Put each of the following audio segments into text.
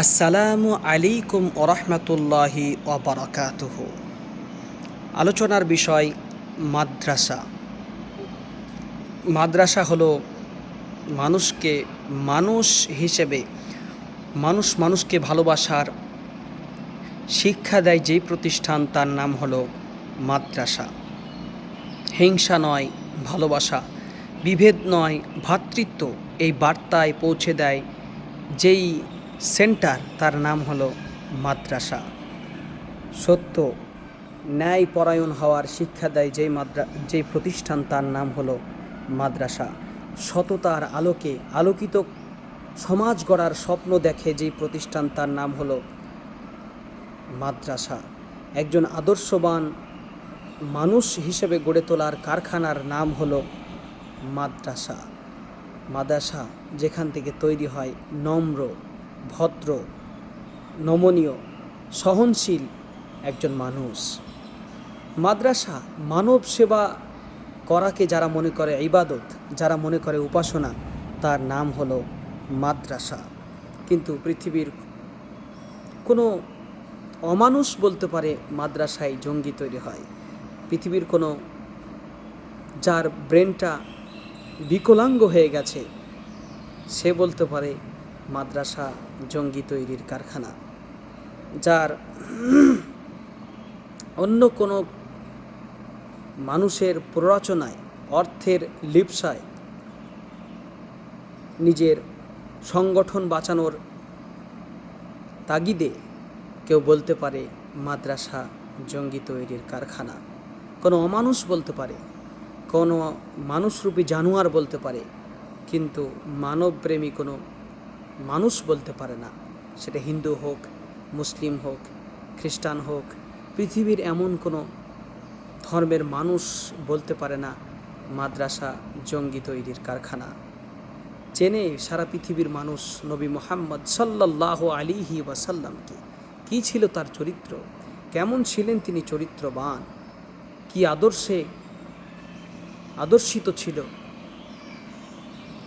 আসসালামু আলাইকুম ওরহমতুল্লাহি ওবরাকাতুহু। আলোচনার বিষয় মাদ্রাসা। মাদ্রাসা হলো মানুষকে মানুষ হিসেবে মানুষকে ভালোবাসার শিক্ষা দেয় যেই প্রতিষ্ঠান, তার নাম হলো মাদ্রাসা। হিংসা নয় ভালোবাসা, বিভেদ নয় ভ্রাতৃত্ব, এই বার্তায় পৌঁছে দেয় যেই সেন্টার, তার নাম হলো মাদ্রাসা। সত্য ন্যায় পরায়ণ হওয়ার শিক্ষা দেয় যেই প্রতিষ্ঠান, তার নাম হলো মাদ্রাসা। সততার আলোকে আলোকিত সমাজ গড়ার স্বপ্ন দেখে যেই প্রতিষ্ঠান, তার নাম হলো মাদ্রাসা। একজন আদর্শবান মানুষ হিসেবে গড়ে তোলার কারখানার নাম হলো মাদ্রাসা। মাদ্রাসা যেখান থেকে তৈরি হয় নম্র, ভদ্র, নমনীয়, সহনশীল একজন মানুষ। মাদ্রাসা মানব সেবা করাকে যারা মনে করে ইবাদত, যারা মনে করে উপাসনা, তার নাম হলো মাদ্রাসা। কিন্তু পৃথিবীর কোনো অমানুষ বলতে পারে মাদ্রাসায় জঙ্গি তৈরি হয়। পৃথিবীর কোনো যার ব্রেনটা বিকলাঙ্গ হয়ে গেছে, সে বলতে পারে মাদ্রাসা জঙ্গি তৈরির কারখানা। যার অন্য কোনো মানুষের প্ররোচনায়, অর্থের লিপ্সায় নিজের সংগঠন বাঁচানোর তাগিদে কেউ বলতে পারে মাদ্রাসা জঙ্গি তৈরির কারখানা। কোনো অমানুষ বলতে পারে, কোনো মানুষরূপী জানোয়ার বলতে পারে, কিন্তু মানবপ্রেমী কোনো মানুষ বলতে পারে না। সেটা হিন্দু হোক, মুসলিম হোক, খ্রিস্টান হোক, পৃথিবীর এমন কোনো ধর্মের মানুষ বলতে পারে না মাদ্রাসা জঙ্গি তৈরির কারখানা। চেনে সারা পৃথিবীর মানুষ নবী মুহাম্মদ সাল্লাল্লাহু আলাইহি ওয়াসাল্লামকে। কী ছিল তার চরিত্র, কেমন ছিলেন তিনি চরিত্রবান, কি আদর্শে আদর্শিত ছিল,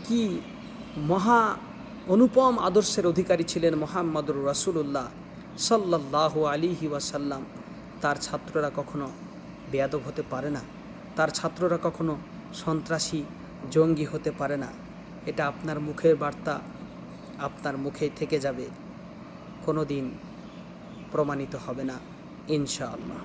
কি মহা অনুপম আদর্শের অধিকারী ছিলেন মুহাম্মদুর রাসূলুল্লাহ সাল্লাল্লাহু আলাইহি ওয়াসাল্লাম। তার ছাত্ররা কখনো বেয়াদব হতে পারে না, তার ছাত্ররা কখনো সন্ত্রাসী জঙ্গি হতে পারে না। এটা আপনার মুখের বার্তা আপনার মুখেই থেকে যাবে, কোনো দিন প্রমাণিত হবে না ইনশাআল্লাহ।